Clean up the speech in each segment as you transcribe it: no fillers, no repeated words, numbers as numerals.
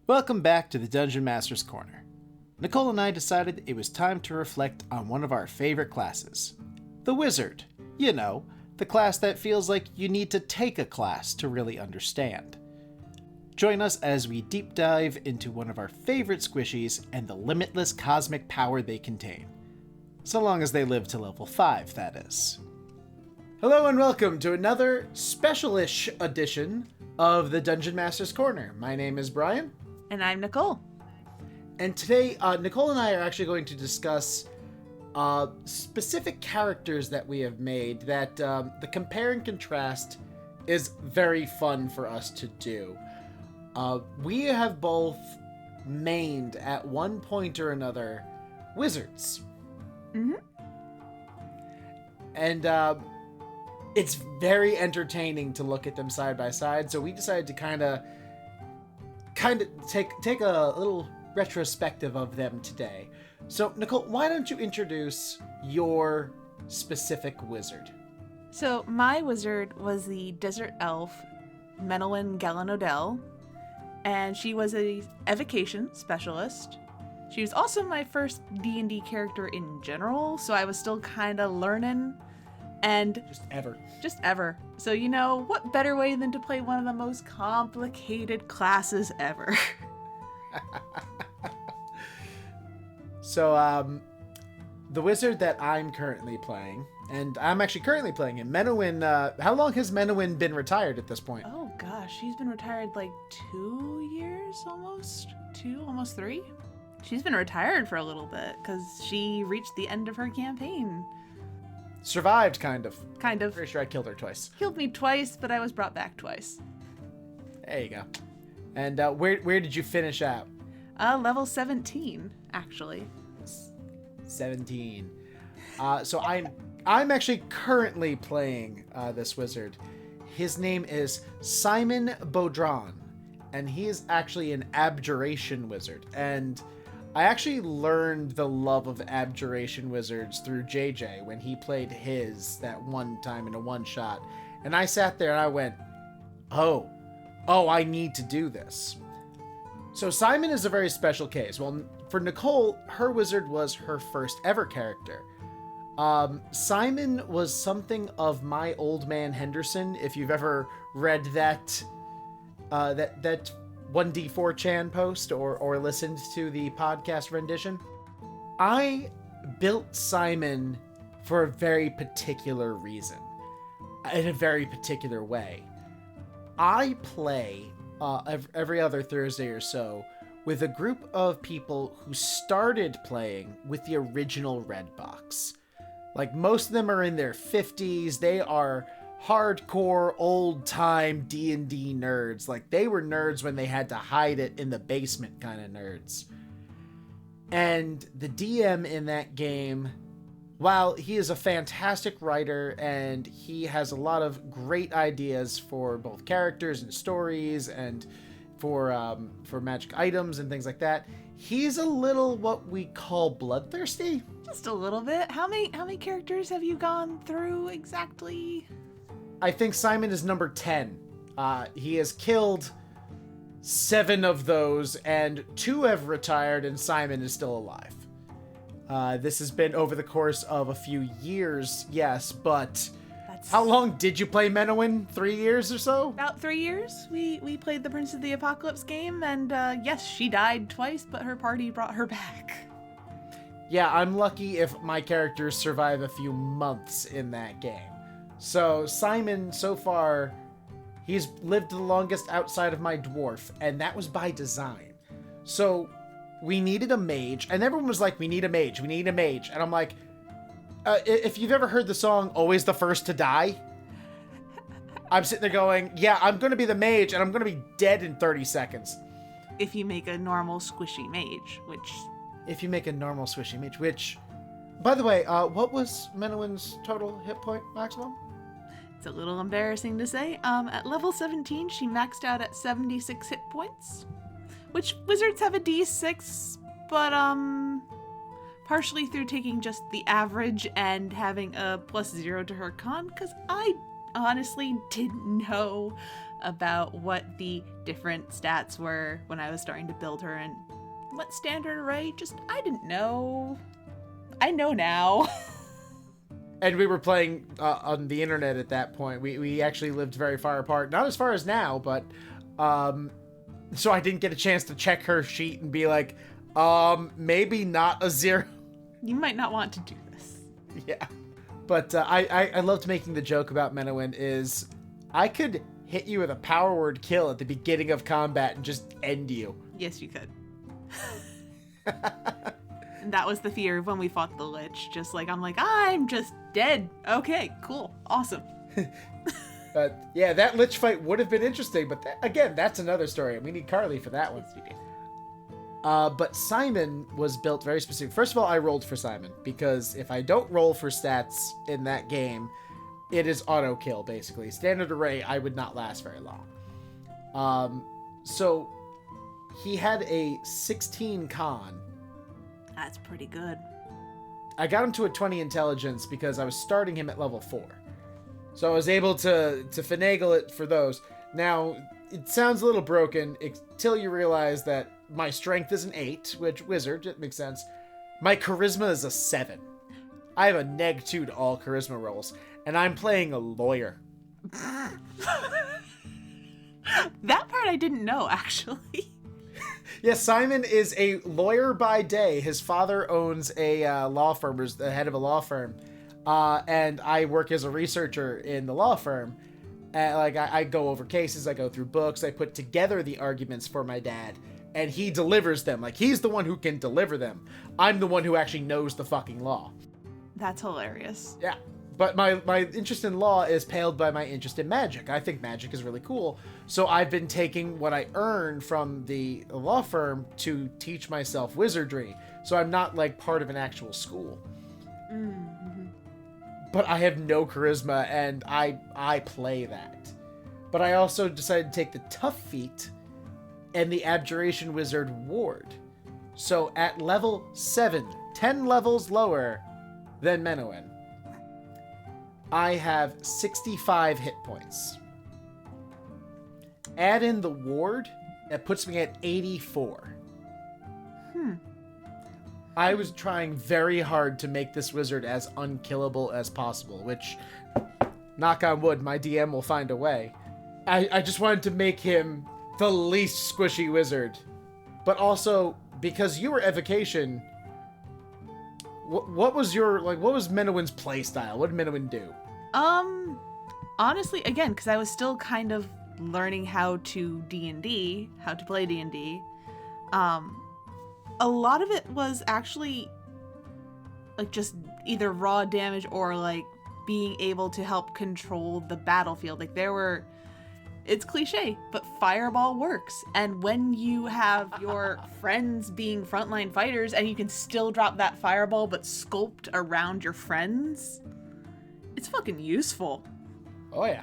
Welcome back to the Dungeon Master's Corner. Nicole and I decided it was time to reflect on one of our favorite classes, the Wizard. You know, the class that feels like you need to take a class to really understand. Join us as we deep dive into one of our favorite squishies and the limitless cosmic power they contain. So long as they live to level 5, that is. Hello and welcome to another special-ish edition of the Dungeon Master's Corner. My name is Brian. And I'm Nicole. And today, Nicole and I are actually going to discuss specific characters that we have made that the compare and contrast is very fun for us to do. We have both mained at one point or another wizards. Mm-hmm. And it's very entertaining to look at them side by side, so we decided to kind of take a little retrospective of them today. So, Nicole, why don't you introduce your specific wizard? So, my wizard was the desert elf, Mennon Gallinodel, and she was a evocation specialist. She was also my first D&D character in general, so I was still kind of learning. And just ever. So, you know, what better way than to play one of the most complicated classes ever? So, the wizard that I'm currently playing, and I'm actually currently playing him, Mennon, how long has Mennon been retired at this point? Oh gosh, she's been retired like 2 years almost? Almost 3? She's been retired for a little bit, because she reached the end of her campaign. Survived, kind of. Kind of. Pretty sure I killed her twice. Killed me twice, but I was brought back twice. There you go. And where did you finish out? Level 17, actually. 17. So I'm actually currently playing this wizard. His name is Simon Baudron, and he is actually an abjuration wizard. And I actually learned the love of abjuration wizards through JJ when he played his that one time in a one-shot. And I sat there and I went, oh, I need to do this. So Simon is a very special case. Well, for Nicole, her wizard was her first ever character. Simon was something of my Old Man Henderson, if you've ever read that 1D4chan post or listened to the podcast rendition. I built Simon for a very particular reason, in a very particular way. I play every other Thursday or so with a group of people who started playing with the original Red Box. Like, most of them are in their 50s. They are hardcore old-time D&D nerds. Like, they were nerds when they had to hide it in the basement kind of nerds. And the DM in that game, while he is a fantastic writer and he has a lot of great ideas for both characters and stories and for magic items and things like that, he's a little what we call bloodthirsty. Just a little bit. How many characters have you gone through exactly? I think Simon is number 10. He has killed 7 of those, and 2 have retired, and Simon is still alive. This has been over the course of a few years, yes, but how long did you play Mennon? 3 years or so? About 3 years. We played the Prince of the Apocalypse game, and yes, she died twice, but her party brought her back. Yeah, I'm lucky if my characters survive a few months in that game. So Simon, so far, he's lived the longest outside of my dwarf, and that was by design. So we needed a mage, and everyone was like, we need a mage. And I'm like, if you've ever heard the song, Always the First to Die, I'm sitting there going, yeah, I'm going to be the mage, and I'm going to be dead in 30 seconds. If you make a normal squishy mage, which, by the way, what was Mennon's total hit point maximum? It's a little embarrassing to say. At level 17, she maxed out at 76 hit points, which wizards have a D6, but partially through taking just the average and having a +0 to her con, because I honestly didn't know about what the different stats were when I was starting to build her and what standard array. I didn't know. I know now. And we were playing on the internet at that point. We actually lived very far apart. Not as far as now, but... so I didn't get a chance to check her sheet and be like, maybe not a 0. You might not want to do this. Yeah. But I loved making the joke about Mennon is I could hit you with a power word kill at the beginning of combat and just end you. Yes, you could. And that was the fear of when we fought the Lich. I'm just dead. Okay, cool. Awesome. But yeah, that Lich fight would have been interesting. But again, that's another story. We need Carly for that one. Yes, we do. But Simon was built very specific. First of all, I rolled for Simon because if I don't roll for stats in that game, it is auto kill basically. Standard array, I would not last very long. So he had a 16 con. That's pretty good. I got him to a 20 intelligence because I was starting him at level 4. So I was able to finagle it for those. Now, it sounds a little broken until you realize that my strength is an 8, which wizard, it makes sense. My charisma is a 7. I have a -2 to all charisma rolls, and I'm playing a lawyer. That part I didn't know, actually. Yes, Simon is a lawyer by day. His father owns a law firm, or is the head of a law firm. And I work as a researcher in the law firm. And I go over cases, I go through books, I put together the arguments for my dad, and he delivers them. He's the one who can deliver them. I'm the one who actually knows the fucking law. That's hilarious. Yeah. But my interest in law is paled by my interest in magic. I think magic is really cool. So I've been taking what I earned from the law firm to teach myself wizardry. So I'm not part of an actual school. Mm-hmm. But I have no charisma, and I play that. But I also decided to take the tough feat and the abjuration wizard ward. So at level 7, 10 levels lower than Mennon, I have 65 hit points. Add in the ward, that puts me at 84. I was trying very hard to make this wizard as unkillable as possible, which, knock on wood, my DM will find a way. I just wanted to make him the least squishy wizard. But also, because you were evocation, what was Mennon's playstyle? What did Mennon do? Honestly, again, because I was still kind of learning how to D&D, how to play D&D, a lot of it was actually just either raw damage or being able to help control the battlefield. It's cliche, but fireball works. And when you have your friends being frontline fighters and you can still drop that fireball but sculpt around your friends, it's fucking useful. Oh, yeah.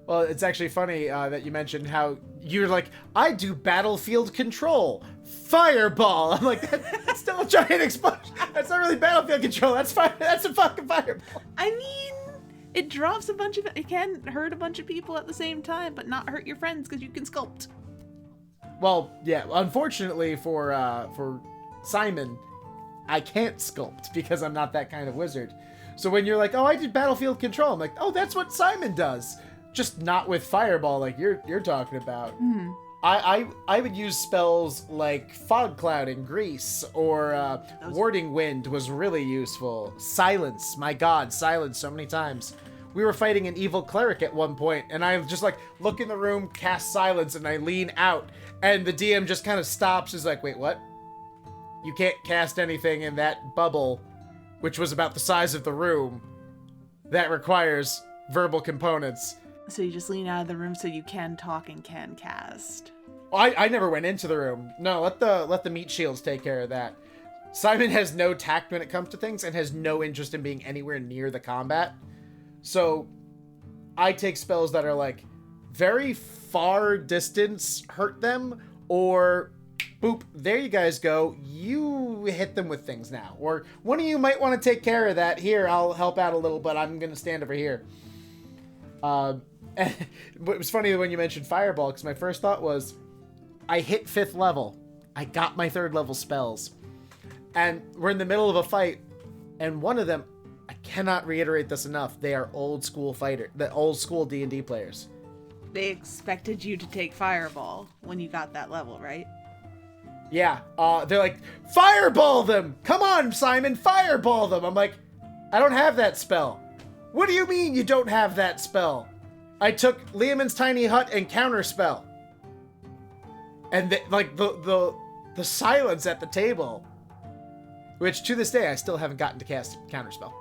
Well, it's actually funny that you mentioned how you're I do battlefield control. Fireball! I'm that's still a giant explosion. That's not really battlefield control. That's a fucking fireball. I mean, it drops it can hurt a bunch of people at the same time, but not hurt your friends because you can sculpt. Well, yeah, unfortunately for Simon, I can't sculpt because I'm not that kind of wizard. So when you're oh, I did battlefield control, I'm oh, that's what Simon does. Just not with fireball you're talking about. Mm-hmm. I would use spells like fog cloud and grease, or warding wind was really useful. Silence, my god, silence so many times. We were fighting an evil cleric at one point, and I just look in the room, cast silence, and I lean out, and the DM just kind of stops, is wait, what? You can't cast anything in that bubble, which was about the size of the room. That requires verbal components. So you just lean out of the room so you can talk and can cast. I never went into the room. No, let the meat shields take care of that. Simon has no tact when it comes to things and has no interest in being anywhere near the combat. So I take spells that are very far distance hurt them, or boop, there you guys go. You hit them with things now. Or one of you might want to take care of that. Here, I'll help out a little, but I'm going to stand over here. And it was funny when you mentioned Fireball, because my first thought was, I hit 5th level. I got my 3rd level spells. And we're in the middle of a fight, and one of them, I cannot reiterate this enough, they are old school D&D players. They expected you to take Fireball when you got that level, right? Yeah, they're like, Fireball them! Come on, Simon, Fireball them! I'm like, I don't have that spell. What do you mean you don't have that spell? I took Liamon's Tiny Hut and Counterspell. And the silence at the table, which to this day I still haven't gotten to cast Counterspell.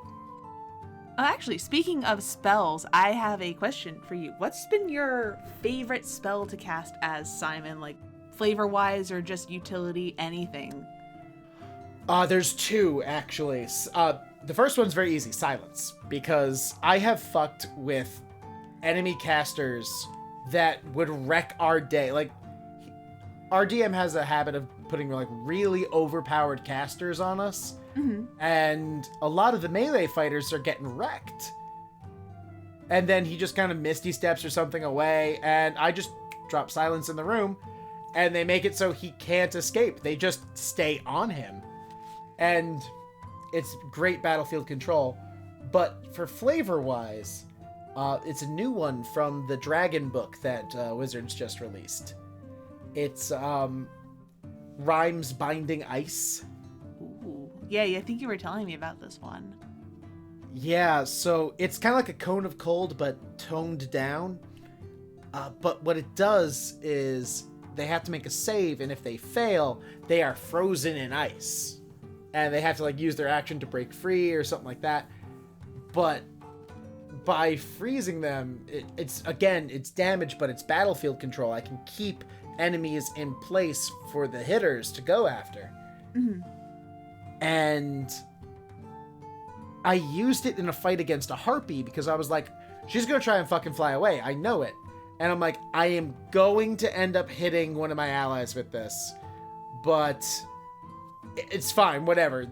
Actually, speaking of spells, I have a question for you. What's been your favorite spell to cast as Simon, like flavor-wise or just utility, anything? There's 2, actually. The first one's very easy, Silence, because I have fucked with enemy casters that would wreck our day. Like, our DM has a habit of putting like really overpowered casters on us, and a lot of the melee fighters are getting wrecked. And then he just kind of misty steps or something away, and I just drop Silence in the room, and they make it so he can't escape. They just stay on him. And it's great battlefield control. But for flavor-wise, it's a new one from the Dragon book that Wizards just released. It's Rhymes Binding Ice. Ooh. Yeah, I think you were telling me about this one. Yeah, so it's kind of like a Cone of Cold, but toned down. But what it does is they have to make a save, and if they fail, they are frozen in ice. And they have to like use their action to break free or something like that. But by freezing them, it's damage, but it's battlefield control. I can keep enemies in place for the hitters to go after. And I used it in a fight against a harpy because I was like, she's gonna try and fucking fly away. I know it. And I'm like, I am going to end up hitting one of my allies with this, but it's fine, whatever.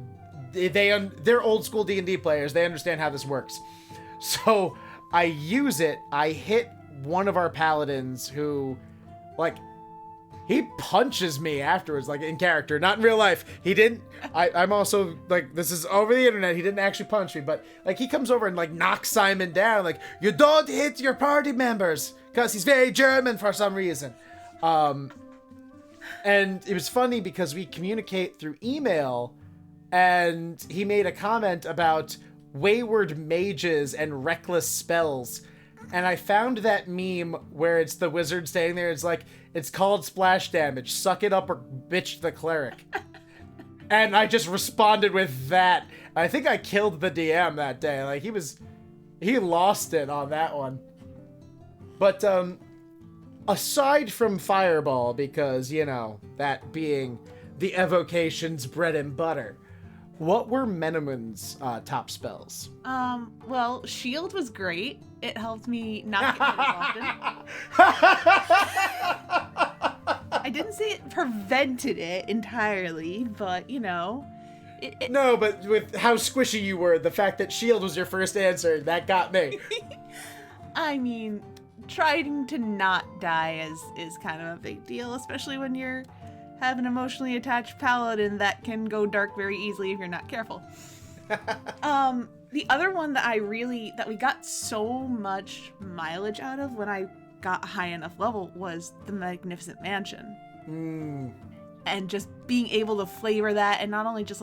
They're old school D&D players. They understand how this works. So I use it. I hit one of our paladins who, like, he punches me afterwards, like in character, not in real life. He didn't. I'm also like, this is over the internet. He didn't actually punch me, but like he comes over and like knocks Simon down. Like, you don't hit your party members, because he's very German for some reason. And it was funny because we communicate through email, and he made a comment about wayward mages and reckless spells. And I found that meme where it's the wizard standing there. It's like, it's called splash damage. Suck it up or bitch the cleric. And I just responded with that. I think I killed the DM that day. Like, he lost it on that one. But, aside from Fireball, because, you know, that being the evocation's bread and butter, what were Mennon's top spells? Well, Shield was great. It helped me not get hit as often. I didn't say it prevented it entirely, but, you know. No, but with how squishy you were, the fact that Shield was your first answer, that got me. I mean, trying to not die is kind of a big deal, especially when you're have an emotionally attached paladin that can go dark very easily if you're not careful. The other one that we got so much mileage out of when I got a high enough level was the Magnificent Mansion. And just being able to flavor that, and not only just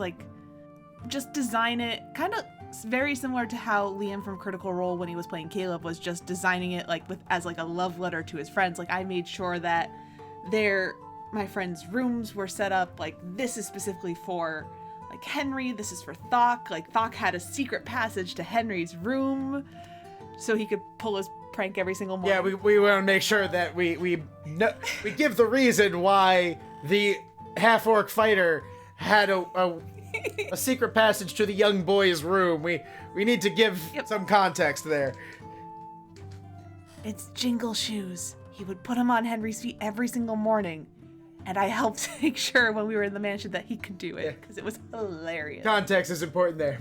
design it kind of very similar to how Liam from Critical Role, when he was playing Caleb, was just designing it like as like a love letter to his friends. Like, I made sure that my friends' rooms were set up like, this is specifically for like Henry, this is for Thok. Like, Thok had a secret passage to Henry's room so he could pull his prank every single morning. Yeah, we want to make sure that we give the reason why the half-orc fighter had a secret passage to the young boy's room. We need to give some context there. It's Jingle Shoes. He would put them on Henry's feet every single morning. And I helped make sure when we were in the mansion that he could do it, because it was hilarious. Context is important there.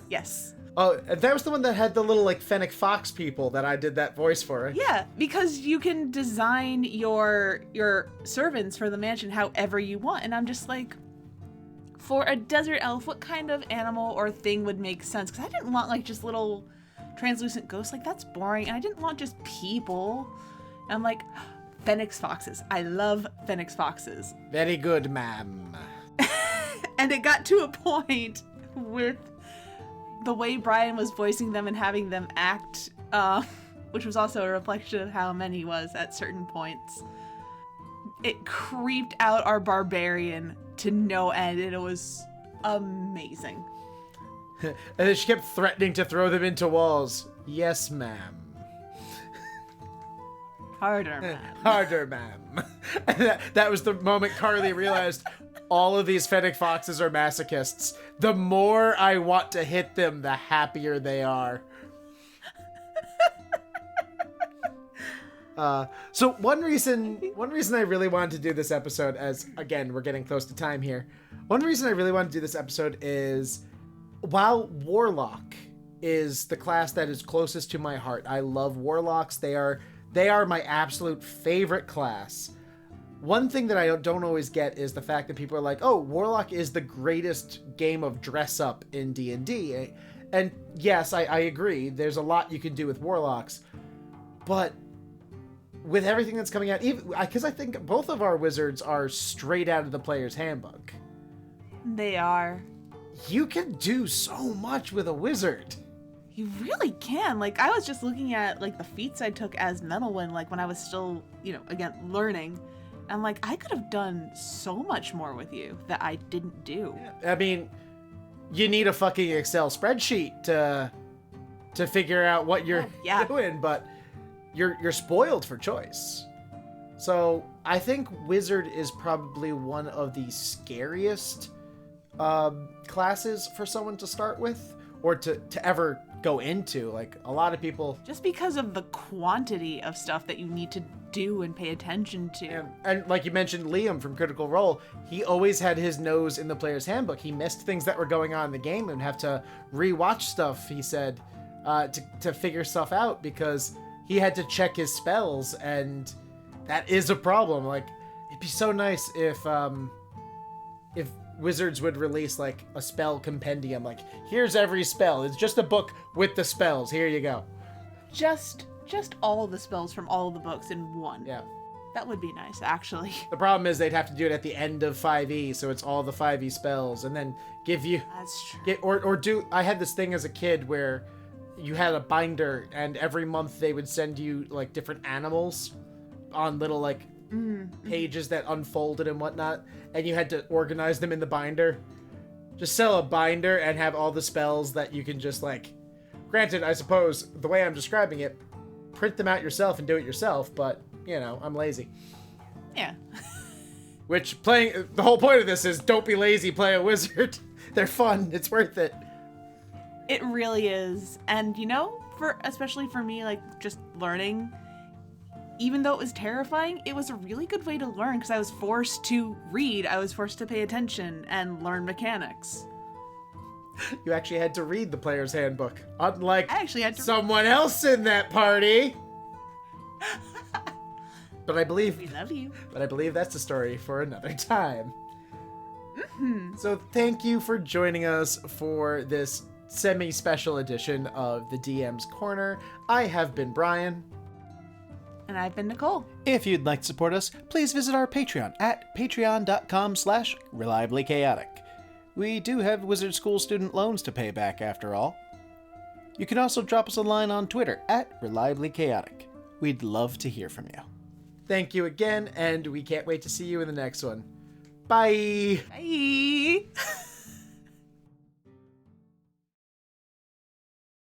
Yes. Oh, that was the one that had the little, like, Fennec Fox people that I did that voice for, right? Yeah, because you can design your servants for the mansion however you want. And I'm just like, for a desert elf, what kind of animal or thing would make sense? Because I didn't want, like, just little translucent ghosts. Like, that's boring. And I didn't want just people. And I'm like, Fennec Foxes. I love Fennec Foxes. Very good, ma'am. And it got to a point with the way Brian was voicing them and having them act, which was also a reflection of how Menny was at certain points. It creeped out our barbarian to no end, and it was amazing. And then she kept threatening to throw them into walls. Yes, ma'am. Harder, man. Harder, ma'am. And that was the moment Carly realized all of these Fennec Foxes are masochists. The more I want to hit them, the happier they are. So one reason I really wanted to do this episode, as again we're getting close to time here, one reason I really wanted to do this episode is, while Warlock is the class that is closest to my heart, I love Warlocks. They are my absolute favorite class. One thing that I don't always get is the fact that people are like, oh, Warlock is the greatest game of dress up in D&D. And yes, I agree. There's a lot you can do with Warlocks. But with everything that's coming out, because I think both of our wizards are straight out of the player's handbook. They are. You can do so much with a wizard. You really can. Like, I was just looking at, like, the feats I took as Mennon, like, when I was still, again, learning. I'm like, I could have done so much more with you that I didn't do. I mean, you need a fucking Excel spreadsheet to figure out what you're doing, but you're spoiled for choice. So I think Wizard is probably one of the scariest classes for someone to start with, or to ever go into. Like, a lot of people, just because of the quantity of stuff that you need to do and pay attention to. And like you mentioned, Liam from Critical Role, he always had his nose in the player's handbook. He missed things that were going on in the game and have to rewatch stuff, he said, to figure stuff out, because he had to check his spells, and that is a problem. Like, it'd be so nice if Wizards would release, like, a spell compendium. Like, here's every spell. It's just a book with the spells. Here you go. Just all the spells from all of the books in one. Yeah. That would be nice, actually. The problem is they'd have to do it at the end of 5e, so it's all the 5e spells, and then give you... That's true. I had this thing as a kid where you had a binder, and every month they would send you, like, different animals on little, like, pages that unfolded and whatnot, and you had to organize them in the binder. Just sell a binder and have all the spells that you can just, like... Granted, I suppose, the way I'm describing it, print them out yourself and do it yourself, but, I'm lazy. Yeah. Which, the whole point of this is, don't be lazy, play a wizard. They're fun, it's worth it. It really is. And, especially for me, like, just learning, even though it was terrifying, it was a really good way to learn, because I was forced to read, I was forced to pay attention and learn mechanics. You actually had to read the player's handbook, unlike I actually had to someone else in that party. But I believe we love you. But I believe that's a story for another time. Mm-hmm. So thank you for joining us for this semi-special edition of the DM's Corner. I have been Brian. And I've been Nicole. If you'd like to support us, please visit our Patreon at patreon.com/reliably chaotic. We do have Wizard School student loans to pay back after all. You can also drop us a line on Twitter at Reliably Chaotic. We'd love to hear from you. Thank you again, and we can't wait to see you in the next one. Bye! Bye!